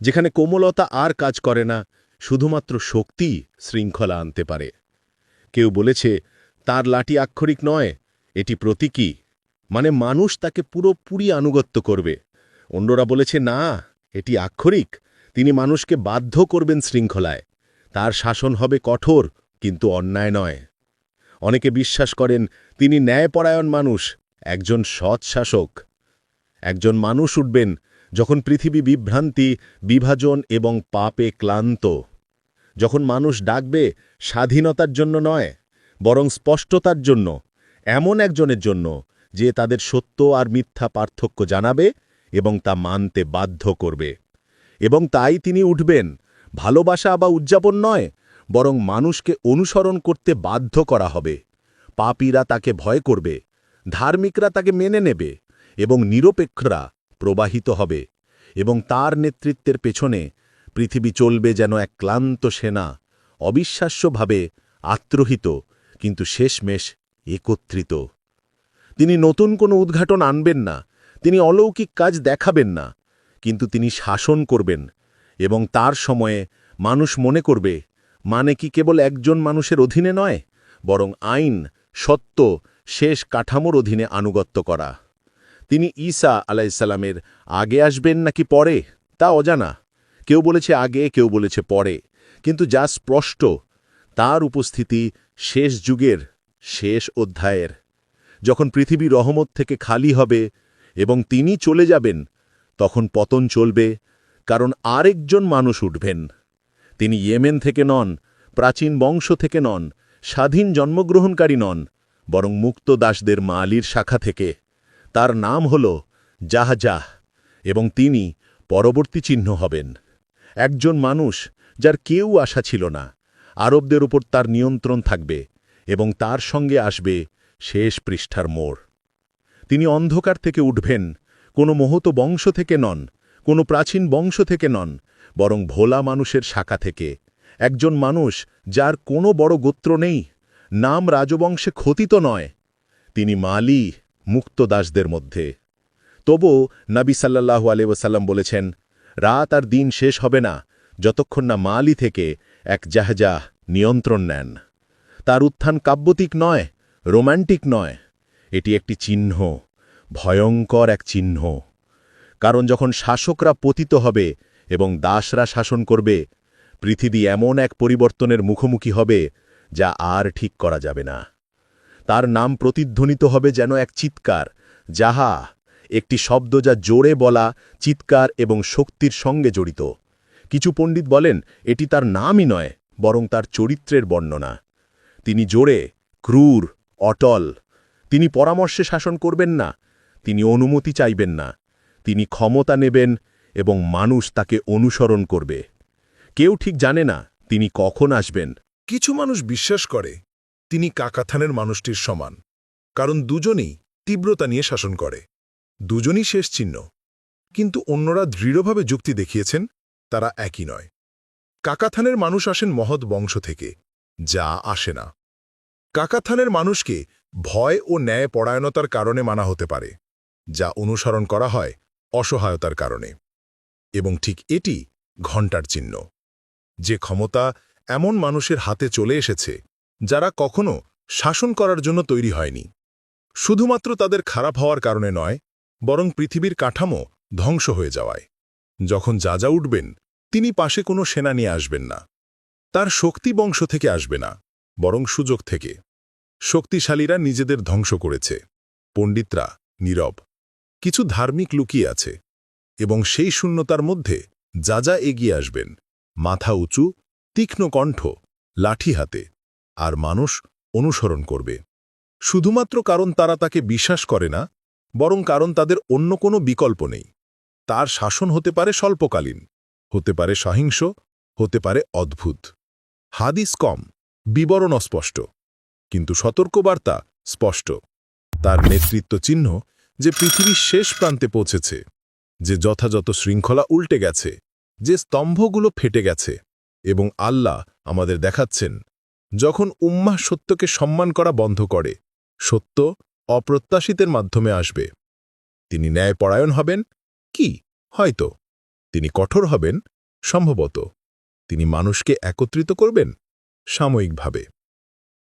যেখানে কোমলতা আর কাজ করে না, শুধুমাত্র শক্তি শৃঙ্খলা আনতে পারে। কেউ বলেছে তার লাঠি আক্ষরিক নয়, এটি প্রতীকী, মানে মানুষ তাকে পুরোপুরি আনুগত্য করবে। অন্যরা বলেছে না, এটি আক্ষরিক, তিনি মানুষকে বাধ্য করবেন শৃঙ্খলায়। তার শাসন হবে কঠোর, কিন্তু অন্যায় নয়। অনেকে বিশ্বাস করেন তিনি ন্যায়পরায়ণ মানুষ, একজন সৎ শাসক। একজন মানুষ উঠবেন যখন পৃথিবী বিভ্রান্তি, বিভাজন এবং পাপে ক্লান্ত। যখন মানুষ ডাকবে স্বাধীনতার জন্য নয়, বরং স্পষ্টতার জন্য। এমন একজনের জন্য যে তাদের সত্য আর মিথ্যা পার্থক্য জানাবে এবং তা মানতে বাধ্য করবে। এবং তাই তিনি উঠবেন, ভালোবাসা বা উদযাপন নয়, বরং মানুষকে অনুসরণ করতে বাধ্য করা হবে। পাপীরা তাকে ভয় করবে, ধার্মিকরা তাকে মেনে নেবে, এবং নিরপেক্ষরা প্রবাহিত হবে। এবং তার নেতৃত্বের পেছনে পৃথিবী চলবে যেন এক ক্লান্ত সেনা, অবিশ্বাস্যভাবে আত্রহিত, কিন্তু শেষমেশ একত্রিত। তিনি নতুন কোনো উদ্ঘাটন আনবেন না, তিনি অলৌকিক কাজ দেখাবেন না, কিন্তু তিনি শাসন করবেন। এবং তার সময়ে মানুষ মনে করবে, মানে কি কেবল একজন মানুষের অধীনে নয়, বরং আইন, সত্য, শেষ কাঠামোর অধীনে আনুগত্য করা। তিনি ঈসা আলাইহিসসালামের আগে আসবেন নাকি পরে, তা অজানা। কেউ বলেছে আগে, কেউ বলেছে পরে, কিন্তু যা স্পষ্ট, তার উপস্থিতি শেষ যুগের, শেষ অধ্যায়ের। যখন পৃথিবী রহমত থেকে খালি হবে এবং তিনি চলে যাবেন, তখন পতন চলবে, কারণ আরেকজন মানুষ উঠবেন। তিনি ইয়েমেন থেকে নন, প্রাচীন বংশ থেকে নন, স্বাধীন জন্মগ্রহণকারী নন, বরং মুক্ত দাসদের মালির শাখা থেকে। তার নাম হল জাহজাহ, এবং তিনি পরবর্তী চিহ্ন হবেন। একজন মানুষ যার কেউ আশা ছিল না, আরবদের উপর তার নিয়ন্ত্রণ থাকবে এবং তার সঙ্গে আসবে শেষ পৃষ্ঠার মোড়। তিনি অন্ধকার থেকে উঠবেন, কোনো মহত বংশ থেকে নন, কোনো প্রাচীন বংশ থেকে নন, বরং ভোলা মানুষের শাখা থেকে, একজন মানুষ যার কোনো বড় গোত্র নেই, নাম রাজবংশে খতিত নয়। তিনি মালি, মুক্ত দাসদের মধ্যে। তবু নবী সাল্লাল্লাহু আলাইহি ওয়াসাল্লাম বলেছেন, রাত আর দিন শেষ হবে না যতক্ষণ না মালি থেকে এক জাহজাহ নিয়ন্ত্রণ নেন। তার উত্থান কাব্যতিক নয়, রোম্যান্টিক নয়, এটি একটি চিহ্ন, ভয়ঙ্কর এক চিহ্ন। কারণ যখন শাসকরা পতিত হবে এবং দাসরা শাসন করবে, পৃথিবী এমন এক পরিবর্তনের মুখোমুখি হবে যা আর ঠিক করা যাবে না। তার নাম প্রতিধ্বনিত হবে যেন এক চিৎকার, যাহা একটি শব্দ যা জোরে বলা, চিৎকার এবং শক্তির সঙ্গে জড়িত। কিছু পণ্ডিত বলেন এটি তার নামই নয়, বরং তার চরিত্রের বর্ণনা। তিনি জোরে, ক্রূর, অটল। তিনি পরামর্শে শাসন করবেন না, তিনি অনুমতি চাইবেন না, তিনি ক্ষমতা নেবেন এবং মানুষ তাকে অনুসরণ করবে। কেউ ঠিক জানে না তিনি কখন আসবেন। কিছু মানুষ বিশ্বাস করে তিনি কাকাথানের মানুষটির সমান, কারণ দুজনেই তীব্রতা নিয়ে শাসন করে, দুজনই শেষ চিহ্ন। কিন্তু অন্যরা দৃঢ়ভাবে যুক্তি দেখিয়েছেন তারা একই নয়। কাকাথানের মানুষ আসেন মহৎ বংশ থেকে, যা আসে না। কাকাথানের মানুষকে ভয় ও ন্যায় পরায়ণতার কারণে মানা হতে পারে, যা অনুসরণ করা হয় অসহায়তার কারণে। এবং ঠিক এটি ঘণ্টার চিহ্ন, যে ক্ষমতা এমন মানুষের হাতে চলে এসেছে যারা কখনো শাসন করার জন্য তৈরি হয়নি, শুধুমাত্র তাদের খারাপ হওয়ার কারণে নয়, বরং পৃথিবীর কাঠামো ধ্বংস হয়ে যাওয়ায়। যখন যাজা উঠবেন, তিনি পাশে কোনো সেনা নিয়ে আসবেন না, তার শক্তি বংশ থেকে আসবে না, বরং সুযোগ থেকে। শক্তিশালীরা নিজেদের ধ্বংস করেছে, পণ্ডিতরা নীরব। কিছু ধার্মিক লুকিয়ে আছে, এবং সেই শূন্যতার মধ্যে যাজা এগিয়ে আসবেন, মাথা উঁচু, তীক্ষ্ণ কণ্ঠ, লাঠি হাতে, আর মানুষ অনুসরণ করবে, শুধুমাত্র কারণ তারা তাকে বিশ্বাস করে না, বরং কারণ তাদের অন্য কোনো বিকল্প নেই। তার শাসন হতে পারে স্বল্পকালীন, হতে পারে সহিংস, হতে পারে অদ্ভুত। হাদিস কম, বিবরণ অস্পষ্ট, কিন্তু সতর্কবার্তা স্পষ্ট। তার নেতৃত্ব চিহ্ন যে পৃথিবীর শেষ প্রান্তে পৌঁছেছে, যে যথাযথ শৃঙ্খলা উল্টে গেছে, যে স্তম্ভগুলো ফেটে গেছে, এবং আল্লাহ আমাদের দেখাচ্ছেন, যখন উম্মাহ সত্যকে সম্মান করা বন্ধ করে, সত্য অপ্রত্যাশিতের মাধ্যমে আসবে। তিনি ন্যায়পরায়ণ হবেন কি? হয়তো। তিনি কঠোর হবেন সম্ভবত। তিনি মানুষকে একত্রিত করবেন সাময়িকভাবে।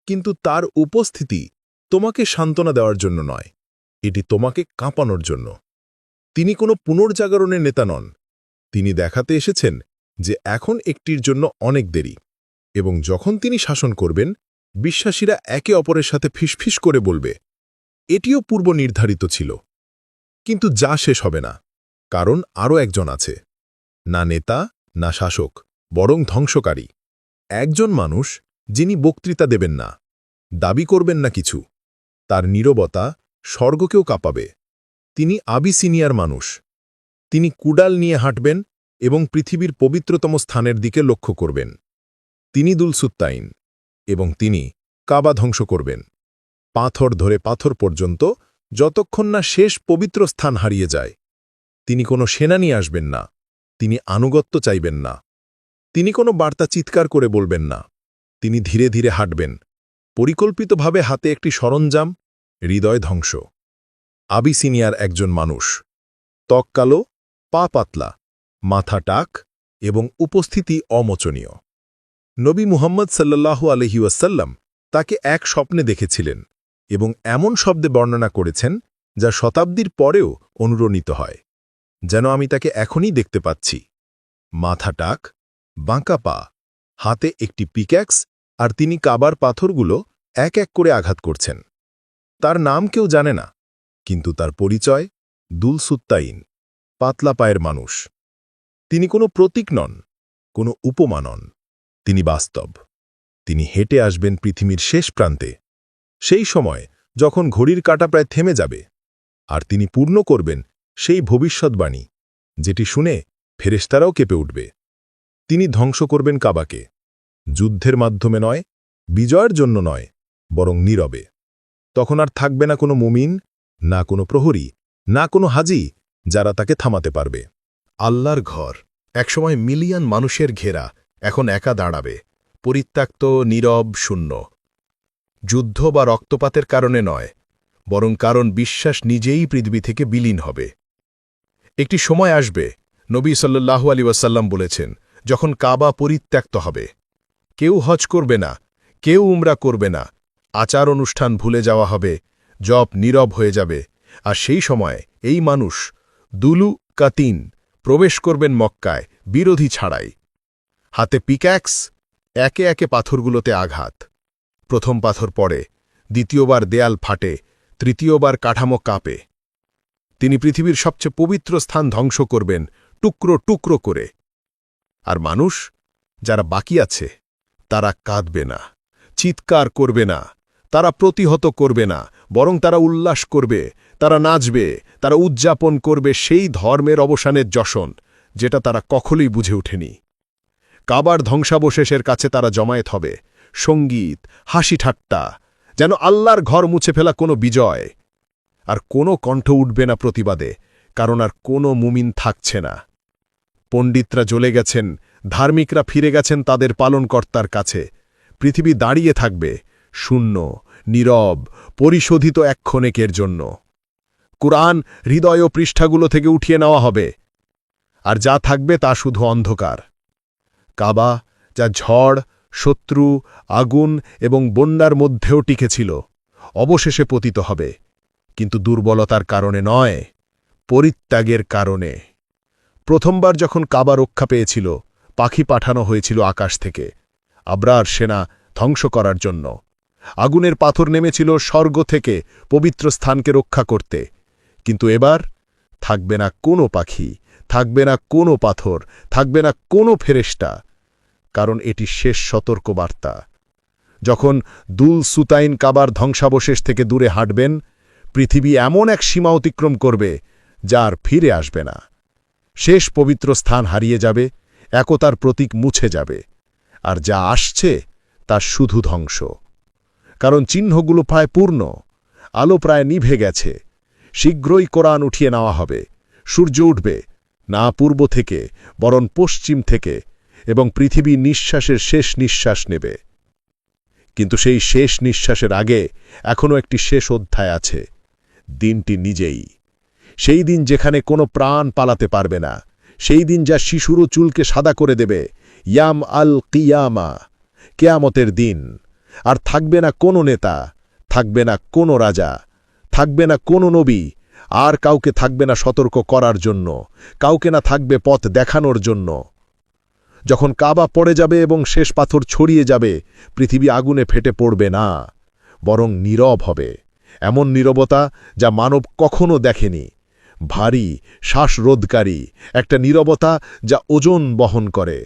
কিন্তু তার উপস্থিতি তোমাকে সান্ত্বনা দেওয়ার জন্য নয়, এটি তোমাকে কাঁপানোর জন্য। তিনি কোনো পুনর্জাগরণের নেতা নন, তিনি দেখাতে এসেছেন যে এখন একটির জন্য অনেক দেরি, এবং যখন তিনি শাসন করবেন, বিশ্বাসীরা একে অপরের সাথে ফিসফিস করে বলবে, এটিও পূর্ব নির্ধারিত ছিল। কিন্তু যা শেষ হবে না, কারণ আরও একজন আছে, না নেতা না শাসক, বরং ধ্বংসকারী। একজন মানুষ যিনি বক্তৃতা দেবেন না, দাবি করবেন না কিছু, তার নীরবতা স্বর্গকেও কাঁপাবে। তিনি আবিসিনিয়ার মানুষ। তিনি কুডাল নিয়ে হাঁটবেন এবং পৃথিবীর পবিত্রতম স্থানের দিকে লক্ষ্য করবেন। তিনি দুলসুত্তাইন, এবং তিনি কাবা ধ্বংস করবেন, পাথর ধরে পাথর পর্যন্ত, যতক্ষণ না শেষ পবিত্র স্থান হারিয়ে যায়। তিনি কোনো সেনা নিয়ে আসবেন না, তিনি আনুগত্য চাইবেন না, তিনি কোনো বার্তা চিৎকার করে বলবেন না। তিনি ধীরে ধীরে হাঁটবেন, পরিকল্পিতভাবে হাতে একটি সরঞ্জাম, হৃদয় ধ্বংস। আবিসিনিয়ার একজন মানুষ, ত্বক কালো, পা পাতলা, মাথা টাক এবং উপস্থিতি অমোচনীয়। নবী মুহাম্মদ সাল্লাল্লাহু আলাইহি ওয়াসাল্লাম তাকে এক স্বপ্নে দেখেছিলেন এবং এমন শব্দে বর্ণনা করেছেন যা শতাব্দীর পরেও অনুরণিত হয়, যেন আমি তাকে এখনই দেখতে পাচ্ছি। মাথা টাক, বাঁকা পা, হাতে একটি পিক্যাক্স, আর তিনি কাবার পাথরগুলো এক এক করে আঘাত করছেন। তার নাম কেউ জানে না, কিন্তু তার পরিচয় দুলসুত্তাইন, পাতলা পায়ের মানুষ। তিনি কোনো প্রতীক নন, কোনো উপমা নন, তিনি বাস্তব। তিনি হেঁটে আসবেন পৃথিবীর শেষ প্রান্তে, সেই সময় যখন ঘড়ির কাঁটা প্রায় থেমে যাবে, আর তিনি পূর্ণ করবেন সেই ভবিষ্যৎবাণী যেটি শুনে ফেরেশতারাও কেঁপে উঠবে। তিনি ধ্বংস করবেন কাবাকে, যুদ্ধের মাধ্যমে নয়, বিজয়ের জন্য নয়, বরং নীরবে। তখন আর থাকবে না কোনো মুমিন, না কোনো প্রহরী, না কোনো হাজি, যারা তাকে থামাতে পারবে। আল্লাহর ঘর একসময় মিলিয়ন মানুষের ঘেরা, এখন একা দাঁড়াবে, পরিত্যক্ত, নীরব, শূন্য। যুদ্ধ বা রক্তপাতের কারণে নয়, বরং কারণ বিশ্বাস নিজেই পৃথিবী থেকে বিলীন হবে। একটি সময় আসবে, নবী সাল্লাল্লাহু আলাইহি ওয়াসাল্লাম বলেছেন, যখন কাবা পরিত্যক্ত হবে, কেউ হজ করবে না, কেউ উমরা করবে না, আচার অনুষ্ঠান ভুলে যাওয়া হবে, জপ নীরব হয়ে যাবে। আর সেই সময় এই মানুষ দুলু কাতিন প্রবেশ করবেন মক্কায়, বিরোধী ছাড়াই। হাতে পিক্যাক্স, একে একে পাথরগুলোতে আঘাত। প্রথম পাথর পড়ে, দ্বিতীয়বার দেয়াল ফাটে, তৃতীয়বার কাঠামো কাঁপে। তিনি পৃথিবীর সবচেয়ে পবিত্র স্থান ধ্বংস করবেন, টুকরো টুকরো করে। আর মানুষ যারা বাকি আছে, তারা কাঁদবে না, চিৎকার করবে না, তারা প্রতিহত করবে না, বরং তারা উল্লাস করবে, তারা নাচবে, তারা উদযাপন করবে সেই ধর্মের অবসানের যশন, যেটা তারা কখনোই বুঝে ওঠেনি। কাবার ধ্বংসাবশেষের কাছে তারা জমায়েত হবে, সঙ্গীত, হাসি ঠাট্টা, যেন আল্লাহর ঘর মুছে ফেলা কোনো বিজয়। আর কোনো কণ্ঠ উঠবে না প্রতিবাদে, কারণ আর কোনো মুমিন থাকছে না। পণ্ডিতরা জ্বলে গেছেন, ধার্মিকরা ফিরে গেছেন তাদের পালনকর্তার কাছে। পৃথিবী দাঁড়িয়ে থাকবে, শূন্য, নীরব, পরিশোধিত এক ক্ষণেকের জন্য। কুরআন হৃদয় ও পৃষ্ঠাগুলো থেকে উঠিয়ে নেওয়া হবে, আর যা থাকবে তা শুধু অন্ধকার। কাবা, যা ঝড়, শত্রু, আগুন এবং বন্যার মধ্যেও টিকেছিল, অবশেষে পতিত হবে, কিন্তু দুর্বলতার কারণে নয়, পরিত্যাগের কারণে। প্রথমবার যখন কাবা রক্ষা পেয়েছিল, পাখি পাঠানো হয়েছিল আকাশ থেকে, আবরার সেনা ধ্বংস করার জন্য। আগুনের পাথর নেমেছিল স্বর্গ থেকে পবিত্র স্থানকে রক্ষা করতে। কিন্তু এবার থাকবে না কোনো পাখি, থাকবে না কোনো পাথর, থাকবে না কোনো ফেরেশতা, কারণ এটি শেষ সতর্কবার্তা। যখন দুল সুতাইন কাবার ধ্বংসাবশেষ থেকে দূরে হাঁটবেন, পৃথিবী এমন এক সীমা অতিক্রম করবে, যার ফিরে আসবে না। শেষ পবিত্র স্থান হারিয়ে যাবে, একতার প্রতীক মুছে যাবে, আর যা আসছে তা শুধু ধ্বংস। কারণ চিহ্নগুলো প্রায় পূর্ণ, আলো প্রায় নিভে গেছে। শীঘ্রই কোরআন উঠিয়ে নেওয়া হবে, সূর্য উঠবে, না পূর্ব থেকে, বরং পশ্চিম থেকে, এবং পৃথিবী নিঃশ্বাসের শেষ নিঃশ্বাস নেবে। কিন্তু সেই শেষ নিঃশ্বাসের আগে এখনও একটি শেষ অধ্যায় আছে, দিনটি নিজেই। সেই দিন যেখানে কোনো প্রাণ পালাতে পারবে না, সেই দিন যা শিশুরও চুলকে সাদা করে দেবে, ইয়াম আল কিয়ামা, কেয়ামতের দিন। আর থাকবে না কোনো নেতা, থাকবে না কোনো রাজা, থাকবে না কোনো নবী, আর কাউকে থাকবে না সতর্ক করার জন্য, কাউকে না থাকবে পথ দেখানোর জন্য। যখন কাবা পড়ে যাবে এবং শেষ পাথর ছড়িয়ে যাবে, পৃথিবী আগুনে ফেটে পড়বে না, বরং নীরব হবে, এমন নীরবতা যা মানব কখনো দেখেনি। ভারী, শ্বাসরোধকারী একটা নীরবতা যা ওজন বহন করে,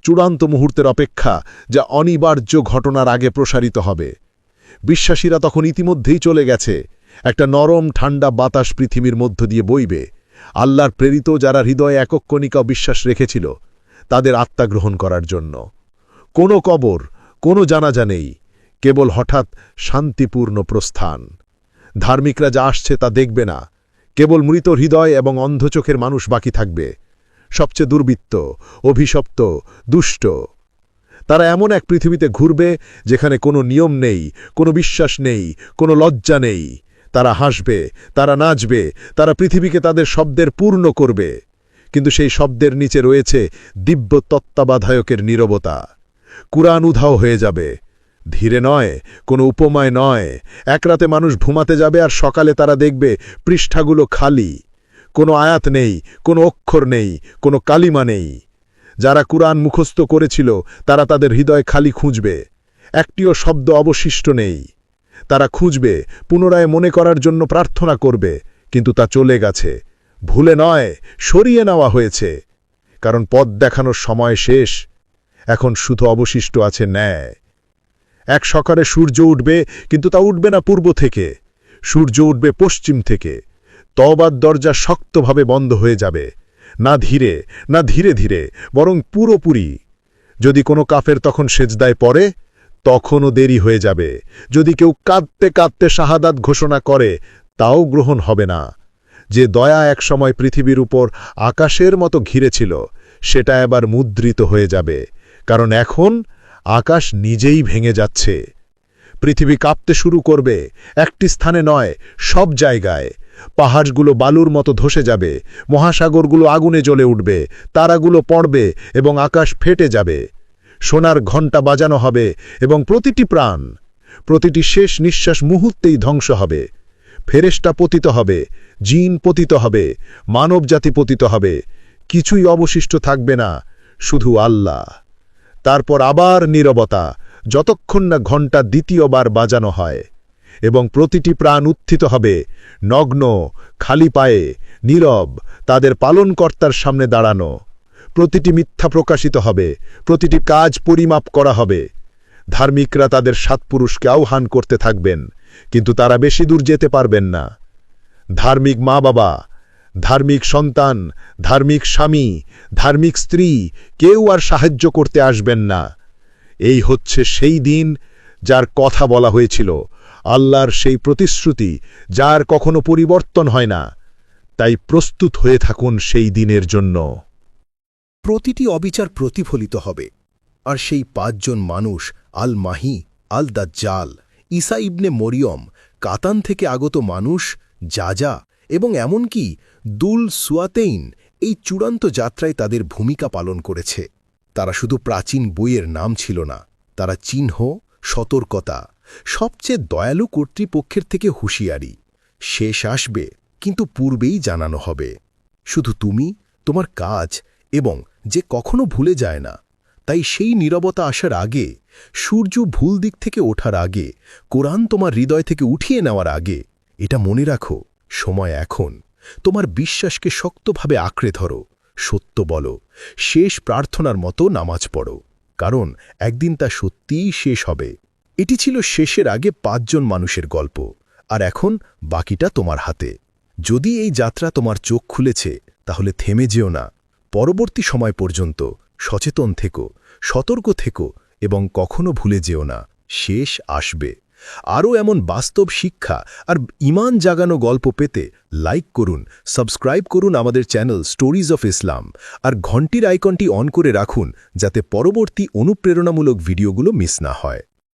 চূড়ান্ত মুহূর্তের অপেক্ষা যা অনিবার্য ঘটনার আগে প্রসারিত হবে। বিশ্বাসীরা তখন ইতিমধ্যেই চলে গেছে, একটা নরম ঠান্ডা বাতাস পৃথিবীর মধ্য দিয়ে বইবে। আল্লাহর প্রেরিত যারা হৃদয়ে একক কণিকা বিশ্বাস রেখেছিল, তাদের আত্মা গ্রহণ করার জন্য। কোনো কবর, কোনো জানাজা নেই, কেবল হঠাৎ শান্তিপূর্ণ প্রস্থান। ধার্মিকরা যা আসছে তা দেখবে না, কেবল মৃত হৃদয় এবং অন্ধচোখের মানুষ বাকি থাকবে, সবচেয়ে দুর্বৃত্ত, অভিশপ্ত, দুষ্ট। তারা এমন এক পৃথিবীতে ঘুরবে যেখানে কোনো নিয়ম নেই, কোনো বিশ্বাস নেই, কোনো লজ্জা নেই। তারা হাসবে, তারা নাচবে, তারা পৃথিবীকে তাদের শব্দের পূর্ণ করবে। কিন্তু সেই শব্দের নিচে রয়েছে দিব্য তত্ত্বাবধায়কের নীরবতা। কুরআন উধাও হয়ে যাবে, ধীরে নয়, কোনো উপমায় নয়। এক রাতে মানুষ ঘুমাতে যাবে আর সকালে তারা দেখবে পৃষ্ঠাগুলো খালি, কোনো আয়াত নেই, কোনো অক্ষর নেই, কোনো কালিমা নেই। যারা কুরআন মুখস্থ করেছিল তারা তাদের হৃদয় খালি খুঁজবে, একটিও শব্দ অবশিষ্ট নেই। তারা খুঁজবে, পুনরায় মনে করার জন্য প্রার্থনা করবে, কিন্তু তা চলে গেছে, ভুলে নয়, সরিয়ে নেওয়া হয়েছে। কারণ পথ দেখানোর সময় শেষ, এখন শুধু অবশিষ্ট আছে ন্যায়। এক সকালে সূর্য উঠবে, কিন্তু তা উঠবে না পূর্ব থেকে, সূর্য উঠবে পশ্চিম থেকে। তওবার দরজা শক্তভাবে বন্ধ হয়ে যাবে, না ধীরে, না ধীরে ধীরে, বরং পুরোপুরি। যদি কোনো কাফের তখন সেজদায় পড়ে তখনও দেরি হয়ে যাবে। যদি কেউ কাঁদতে কাঁদতে শাহাদাত ঘোষণা করে তাও গ্রহণ হবে না। যে দয়া একসময় পৃথিবীর উপর আকাশের মতো ঘিরেছিল সেটা এবার মুদ্রিত হয়ে যাবে, কারণ এখন আকাশ নিজেই ভেঙে যাচ্ছে। পৃথিবী কাঁপতে শুরু করবে, একটি স্থানে নয়, সব জায়গায়। পাহাড়গুলো বালুর মতো ধসে যাবে, মহাসাগরগুলো আগুনে জ্বলে উঠবে, তারাগুলো পড়বে এবং আকাশ ফেটে যাবে। সোনার ঘণ্টা বাজানো হবে এবং প্রতিটি প্রাণ, প্রতিটি শেষ নিঃশ্বাস মুহূর্তেই ধ্বংস হবে। ফেরেশতা পতিত হবে, জিন পতিত হবে, মানবজাতি পতিত হবে, কিছুই অবশিষ্ট থাকবে না, শুধু আল্লাহ। তারপর আবার নীরবতা, যতক্ষণ না ঘণ্টা দ্বিতীয়বার বাজানো হয়, এবং প্রতিটি প্রাণ উত্থিত হবে, নগ্ন, খালি পায়ে, নীরব, তাদের পালনকর্তার সামনে দাঁড়ানো। প্রতিটি মিথ্যা প্রকাশিত হবে, প্রতিটি কাজ পরিমাপ করা হবে। ধার্মিকরা তাদের সৎপুরুষকে আহ্বান করতে থাকবেন, কিন্তু তারা বেশি দূর যেতে পারবেন না। ধার্মিক মা বাবা, ধার্মিক সন্তান, ধার্মিক স্বামী, ধার্মিক স্ত্রী কেউ আর সাহায্য করতে আসবেন না। এই হচ্ছে সেই দিন যার কথা বলা হয়েছিল, আল্লাহর সেই প্রতিশ্রুতি যার কখনো পরিবর্তন হয় না। তাই প্রস্তুত হয়ে থাকুন সেই দিনের জন্য। প্রতিটি অবিচার প্রতিফলিত হবে, আর সেই ৫ জন মানুষ, আল মাহি, আল দাজ্জাল, ঈসা ইবনে মরিয়ম, কাতান থেকে আগত মানুষ, যাজা এবং এমনকি দুল সুয়াতেইন এই চূড়ান্ত যাত্রায় তাদের ভূমিকা পালন করেছে। তারা শুধু প্রাচীন বইয়ের নাম ছিল না, তারা চিহ্ন, সতর্কতা, সবচেয়ে দয়ালু কর্তৃপক্ষের থেকে হুঁশিয়ারি। শেষ আসবে, কিন্তু পূর্বেই জানানো হবে। শুধু তুমি, তোমার কাজ এবং যে কখনো ভুলে যায় না। তাই সেই নীরবতা আসার আগে, সূর্য ভুল দিক থেকে ওঠার আগে, কোরআন তোমার হৃদয় থেকে উঠিয়ে নেওয়ার আগে, এটা মনে রাখো, সময় এখন। তোমার বিশ্বাসকে শক্তভাবে আঁকড়ে ধরো, সত্য বলো, শেষ প্রার্থনার মতো নামাজ পড়ো, কারণ একদিন তা সত্যিই শেষ হবে। এটি ছিল শেষের আগে ৫ জন মানুষের গল্প, আর এখন বাকিটা তোমার হাতে। যদি এই যাত্রা তোমার চোখ খুলেছে, তাহলে থেমে যেও না। পরবর্তী সময় পর্যন্ত সচেতন থেকো, সতর্ক থেকো এবং কখনো ভুলে যেও না, শেষ আসবে। আরও এমন বাস্তব শিক্ষা আর ঈমান জাগানো গল্প পেতে লাইক করুন, সাবস্ক্রাইব করুন আমাদের চ্যানেল স্টোরিজ অফ ইসলাম, আর ঘন্টির আইকনটি অন করে রাখুন যাতে পরবর্তী অনুপ্রেরণামূলক ভিডিওগুলো মিস না হয়।